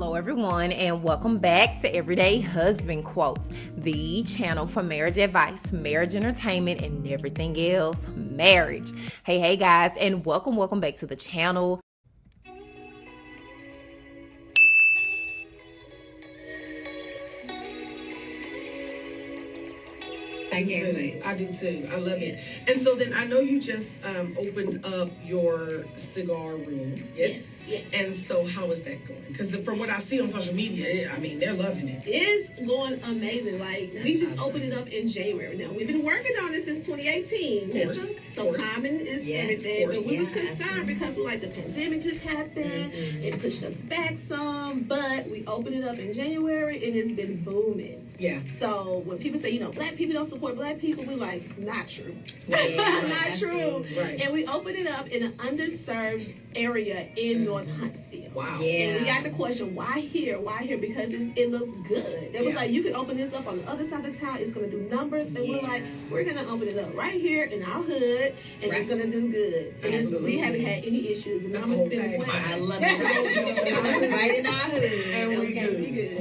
Hello everyone, and welcome back to Everyday Husband Quotes, the channel for marriage advice, marriage entertainment, and everything else marriage. Hey guys, and welcome back to the channel. I do too. I love it. And so then I know you just opened up your cigar room. Yes. And so how is that going? Because from what I see on social media, I mean, they're loving it. It's going amazing. Like, we just opened it up in January. Now, we've been working on it since 2018. So timing is everything. But we was concerned because the pandemic just happened. It pushed us back some. But we opened it up in January, and it's been booming. Yeah. So when people say, black people don't support black people, we're like, not true. Not true. Right. And we opened it up in an underserved area in North Huntsville. Wow. Yeah. And we got the question, why here? Why here? Because it looks good. It was like, you can open this up on the other side of town. It's going to do numbers. And we're like, we're going to open it up right here in our hood. And it's going to do good. And we haven't had any issues. And That's it's been well. I love it. Right in our hood. And we good.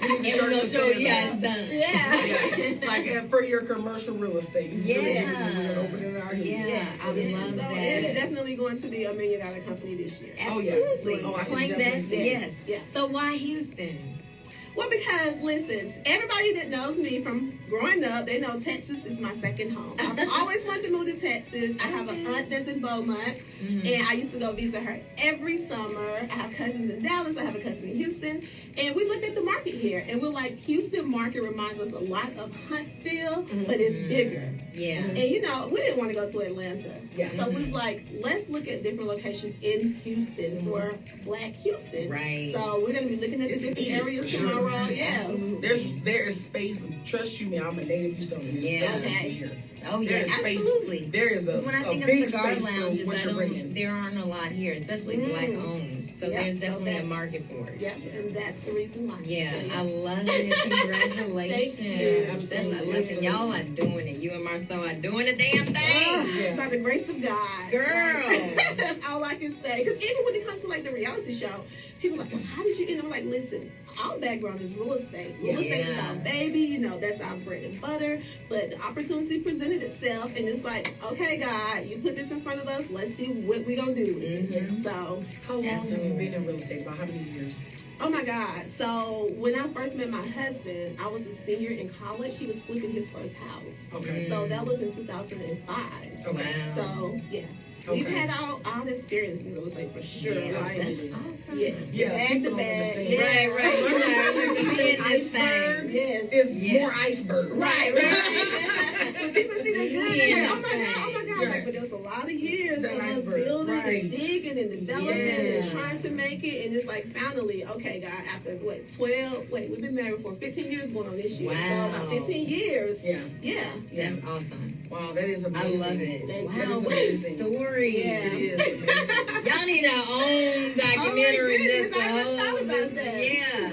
And we're going to show you how it's done. Yeah. Like for your commercial real estate. We're going to open it in our hood. Yeah, I love so that. It's definitely going to be $1 million company this year. Absolutely. Oh, I can Like definitely that, see yes. So why Houston? Well, because, listen, everybody that knows me from growing up, they know Texas is my second home. I've always wanted to move to Texas. I have an aunt that's in Beaumont, and I used to go visit her every summer. I have cousins in Dallas. I have a cousin in Houston. And we looked at the market here, and we're like, Houston market reminds us a lot of Huntsville, but it's bigger. Yeah. And, we didn't want to go to Atlanta. Yeah. So it was like, let's look at different locations in Houston for Black Houston. Right. So we're going to be looking at the different areas tomorrow. Yeah. There is space. Trust you me, I'm a native Houstonian. Yeah. Here. Oh, yeah, absolutely. There is a When I think big of cigar space lounges, for what you're bringing. there aren't a lot here, especially black owned. So there's definitely a market for it. Yeah, and that's the reason why. Yeah, I love it. Congratulations. Thank you. Absolutely. Listen, y'all are doing it. You and Marcel are doing the damn thing. By the grace of God. Girl. That's all I can say. Because even when it comes to the reality show, people are like, well, how did you end up? I'm like, listen, our background is real estate. Real estate is our baby, that's our bread and butter. But the opportunity presented itself, and it's like, okay, God, you put this in front of us. Let's see what we're going to do with it. So, how long have you been in real estate? About how many years? Oh my God. So when I first met my husband, I was a senior in college. He was flipping his first house. Okay. So that was in 2005. Okay. So, yeah. We've had our experience in real estate for sure. Yeah, absolutely. That's awesome. Yes. Yeah, Bag to bag. Yeah. Right. We're not being this thing. Yes. It's more iceberg. Right. When people see the good, they're like, oh my God. Right. Like, but there's a lot of years That of us iceberg. building Right. and digging and developing Yes. and trying to make it. And it's like, finally, okay, God, after we've been married for 15 years going on this year. Wow. So about 15 years. Yeah. That's awesome. Wow, that is amazing. I love it. That Wow, is what a amazing. story. Yeah. It is amazing. Y'all need your own documentary. goodness, Just I never thought about that. Yeah.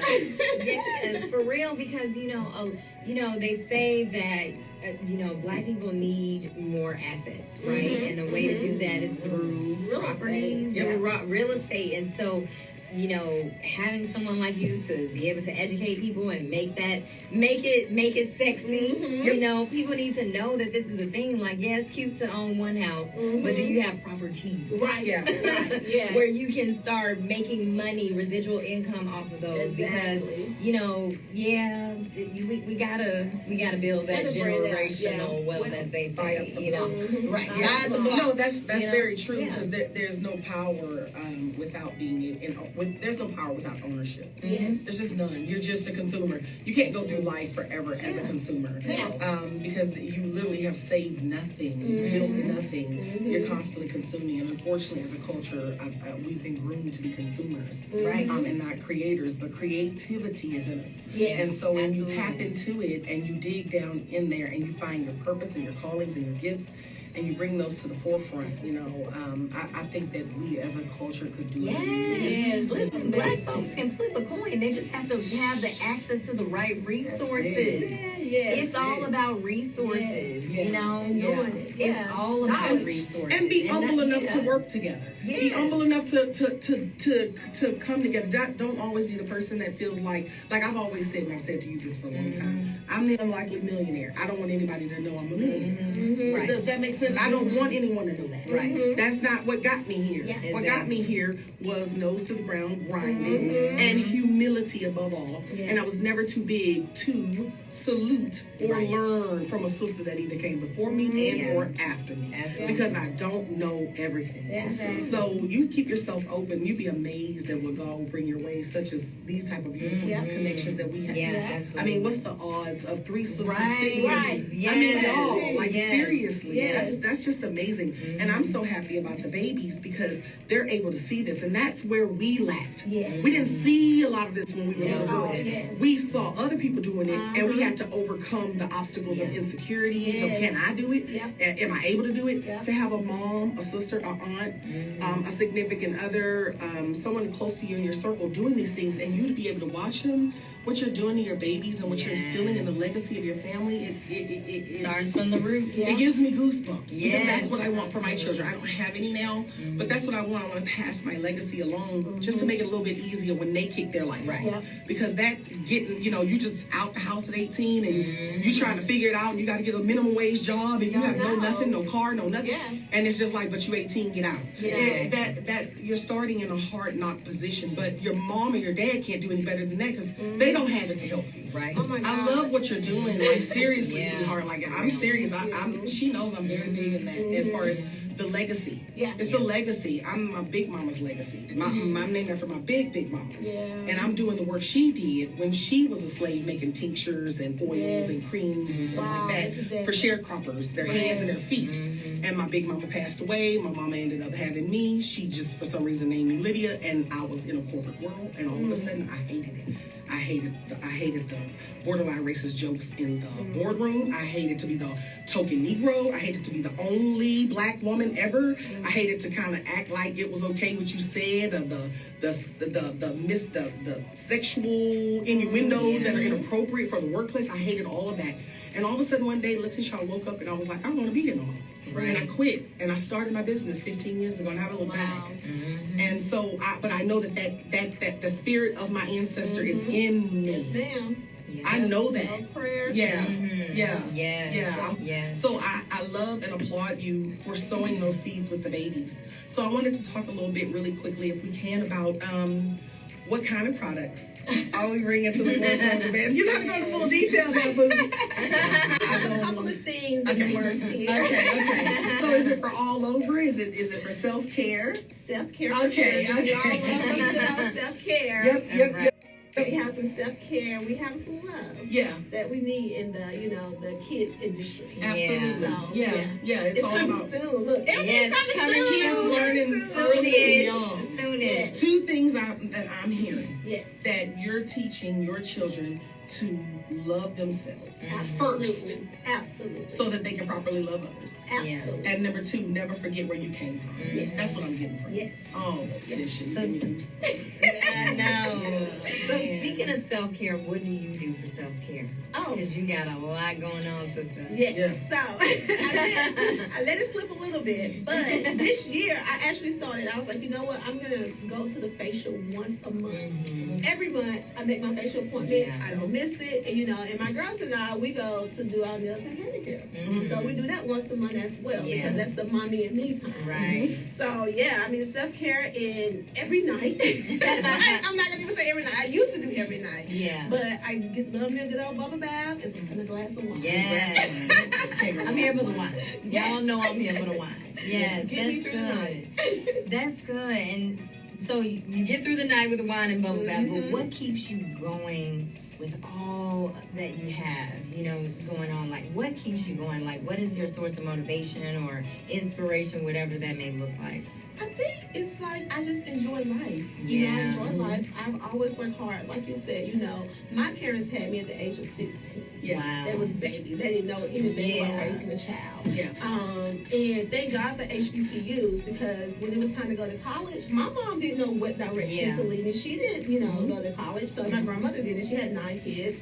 Yes, for real, because they say that black people need more assets, right? And the way to do that is through Real properties, estate. through real estate, and so. Having someone like you to be able to educate people and make it sexy. People need to know that this is a thing. Like, yeah, it's cute to own one house, but do you have properties? Right. Yeah. Yeah. Where you can start making money, residual income off of those. Exactly. Because, we gotta build that Gotta bring that, generational wealth, as they say. Right. Yeah. Ride the block. No, that's very true, Yeah. because there's no power without being there's no power without ownership. Yes. There's just none. You're just a consumer. You can't go through life forever as a consumer. Because you literally have saved nothing, built nothing. You're constantly consuming, and unfortunately, as a culture, we've been groomed to be consumers, Right. And not creators. But creativity is in us, Yes, and so when absolutely. you tap into it and you dig down in there and you find your purpose and your callings and your gifts, and you bring those to the forefront, I think that we as a culture could do it. Yes. Listen, black folks can flip a coin. They just have to have the access to the right resources. Yes. It's all about resources, Yeah. you know? Doing it. It's all about resources. And be humble enough to yeah. work together. Be humble enough to come together. Don't always be the person that feels like I've always said, and I've said to you this for a long time, I'm the unlikely millionaire. I don't want anybody to know I'm a millionaire. Right. Does that make sense? I don't want anyone to know that. Right. That's not what got me here. Yeah. What got me here was nose to the ground, grinding, and humility above all. Yeah. And I was never too big to salute or learn from a sister that either came before me and or after me. Because I don't know everything. Yeah. So you keep yourself open. You'd be amazed at what God will bring your way, such as these type of beautiful connections that we have. Yeah, I mean, what's the odds of three sisters sitting here? I mean, y'all, like seriously, that's just amazing. And I'm so happy about the babies because they're able to see this, and that's where we lacked. We didn't see a lot of this when we were little girls. We saw other people doing it, and we had to overcome the obstacles of insecurities. Of can I do it? Am I able to do it? To have a mom, a sister, an aunt, a significant other, someone close to you in your circle doing these things, and you to be able to watch them, what you're doing to your babies and what you're instilling in the legacy of your family, it starts from the root. It gives me goosebumps because that's what I want for my children. I don't have any now, but that's what I want. I want to pass my legacy along just to make it a little bit easier when they kick their life off. Because that getting, you just out the house at 18 and you trying to figure it out, and you got to get a minimum wage job and you have no nothing, no car, no nothing, and it's just like, but you 18, get out. That you're starting in a hard knock position, but your mom or your dad can't do any better than that because they don't have it to help you. Right. Oh my God. I love what you're doing. Like seriously, sweetheart. Like I'm serious. She knows I'm very big in that as far as the legacy. It's the legacy. I'm my big mama's legacy. I'm named after my big mama. And I'm doing the work she did when she was a slave, making tinctures and oils and creams and stuff like that for sharecroppers, their hands and their feet. And my big mama passed away. My mama ended up having me. She just for some reason named me Lydia, and I was in a corporate world, and all of a sudden I hated it. I hated the borderline racist jokes in the boardroom. I hated to be the token Negro. I hated to be the only black woman ever. I hated to kind of act like it was okay what you said, the sexual innuendos that are inappropriate for the workplace. I hated all of that. And all of a sudden one day, Latisha, I woke up and I was like, I don't want to be here no more. And I quit, and I started my business 15 years ago, and I haven't looked back. And so, but I know that the spirit of my ancestor is in me. I know that. Those prayers. So I love and applaud you for sowing those seeds with the babies. So I wanted to talk a little bit really quickly, if we can, about what kind of products are we bringing to the forefront of man? You're not going to full detail now, but I have a couple of things in the works here. Okay. So is it for all over? Is it for self-care? Self-care. Okay. Self-care. Yep. We have some self-care. We have some love that we need in the kids industry. Absolutely. So, it's all coming about soon. Look, everything's coming soon. Kids learning early and young. Yes. Two things that I'm hearing. Yes. That you're teaching your children to love themselves first. Absolutely. So that they can properly love others. Absolutely. And number two, never forget where you came from. Yes. That's what I'm getting from. Yes. Oh, Latisha. I know. So speaking of self-care, what do you do for self-care? Oh. Because you got a lot going on, sister. Yes. So I let it slip a little bit. But this year, I actually started, I was like, you know what? I'm going to go to the facial once a month. Every month, I make my facial appointment. I don't miss it. And my girls and I, we go to do our nails and manicure. So we do that once a month as well because that's the mommy and me time. Right. So self-care in every night. I'm not gonna even say every night. I used to do every night. Yeah. But I love me a good old bubble bath and a glass of wine. I'm here for the wine. Y'all know I'm here for the wine. Yes, that's good. That's good. And so you get through the night with the wine and bubble bath, but what keeps you going with all that you have, going on? Like, what keeps you going? Like, what is your source of motivation or inspiration, whatever that may look like? I think it's like I just enjoy life. I enjoy life. I've always worked hard. Like you said, my parents had me at the age of 16. Wow. They was babies. They didn't know anything about raising a child. And thank God for HBCUs because when it was time to go to college, my mom didn't know what direction to lead me. She didn't, go to college. So my grandmother did it. She had 9 kids.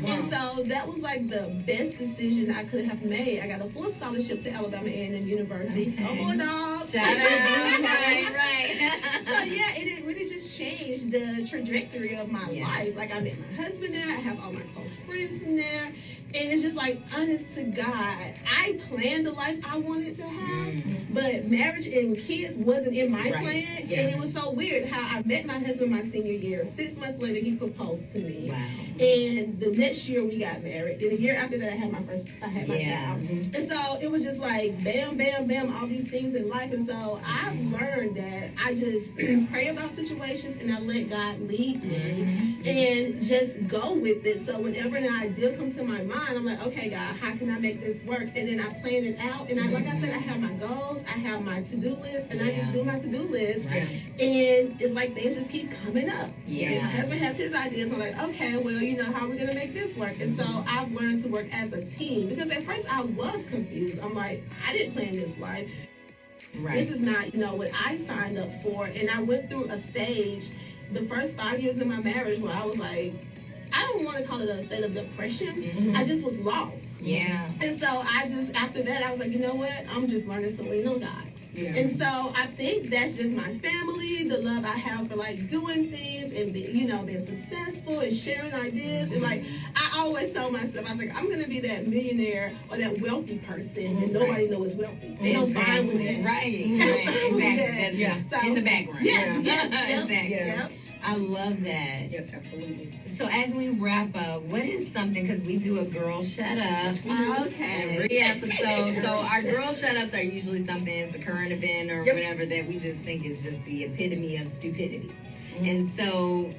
And so that was like the best decision I could have made. I got a full scholarship to Alabama A&M University. Oh, Bulldogs. Shout out. right. So yeah, it really just changed the trajectory of my life. Like I met my husband there. I have all my close friends from there. And it's just like, honest to God, I planned the life I wanted to have, but marriage and kids wasn't in my plan. Yeah. And it was so weird how I met my husband my senior year. 6 months later, he proposed to me. Wow. And the next year we got married. And a year after that, I had my child. And so it was just like, bam, bam, bam, all these things in life. And so I've learned that I just pray about situations and I let God lead me and just go with it. So whenever an idea comes to my mind, I'm like, okay, God, how can I make this work? And then I plan it out. And like I said, I have my goals, I have my to-do list, and I just do my to-do list. Right. And it's like things just keep coming up. Yeah. And my husband has his ideas. I'm like, okay, well, how are we going to make this work? And so I've learned to work as a team. Because at first I was confused. I'm like, I didn't plan this life. Right. This is not, what I signed up for. And I went through a stage the first 5 years of my marriage where I was like, I don't want to call it a state of depression. I just was lost. Yeah. And so after that, I was like, you know what? I'm just learning to lean on God. Yeah. And so I think that's just my family, the love I have for like doing things and being successful and sharing ideas. And like I always tell myself, I was like, I'm gonna be that millionaire or that wealthy person that nobody knows is wealthy. They don't find with that. Right. Exactly. So, in the background. Yeah. Exactly. Yeah. I love that. Yes, absolutely. So as we wrap up, what is something, because we do a girl shut up every episode. So our girl shut ups are usually something, it's a current event or whatever that we just think is just the epitome of stupidity. And so,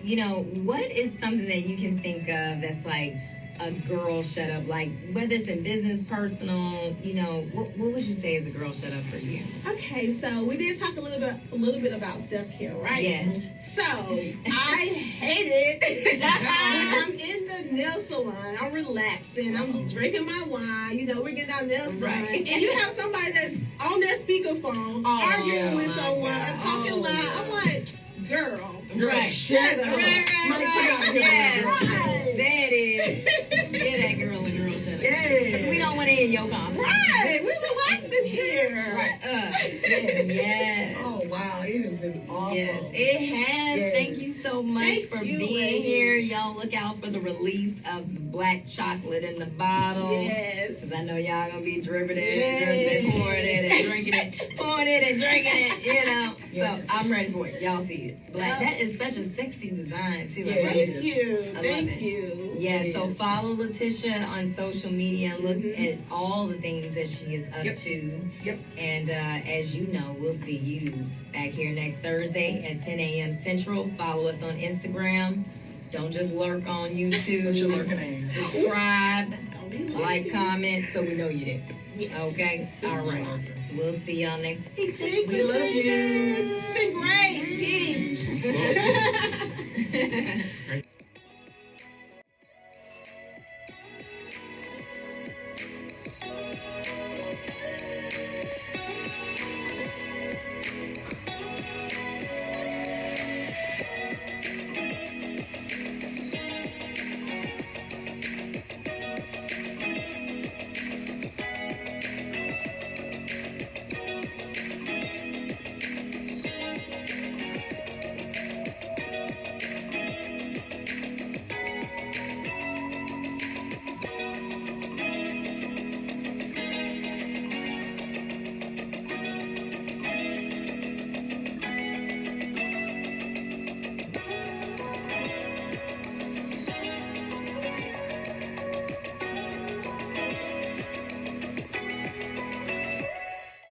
what is something that you can think of that's like a girl shut up, like whether it's in business, personal, what would you say is a girl shut up for you? Okay, so we did talk a little bit about self-care, right? Yes. So I hate it when I'm in the nail salon, I'm relaxing, I'm drinking my wine, we're getting our nails done, and you have somebody that's on their speakerphone arguing with someone or talking loud. I'm like, girl, shut up. That is. Yeah, that girl and girl shut up. Because we don't want to hear your comments. Right. We're relaxing here. Right. Yes. Oh, wow. It has been awesome. Yes, it has. Yes. Thank you so much for being here. Y'all look out for the release of the black chocolate in the bottle. Yes. Because I know y'all going to be dripping it, pouring it, and drinking it, pouring it and drinking it, Yes. So I'm ready for it. Y'all see it. Black. That is such a sexy design, too. I love it. Thank you. Yeah, so follow Latisha on social media and look at all the things that she is up to. Yep. And as you know, we'll see you back here next Thursday at 10 a.m. Central. Follow us on Instagram. Don't just lurk on YouTube. What you lurking at? Subscribe, like, comment, so we know you did. Yes. Okay? All right. We'll see y'all next week. We love you. It's been great. Peace.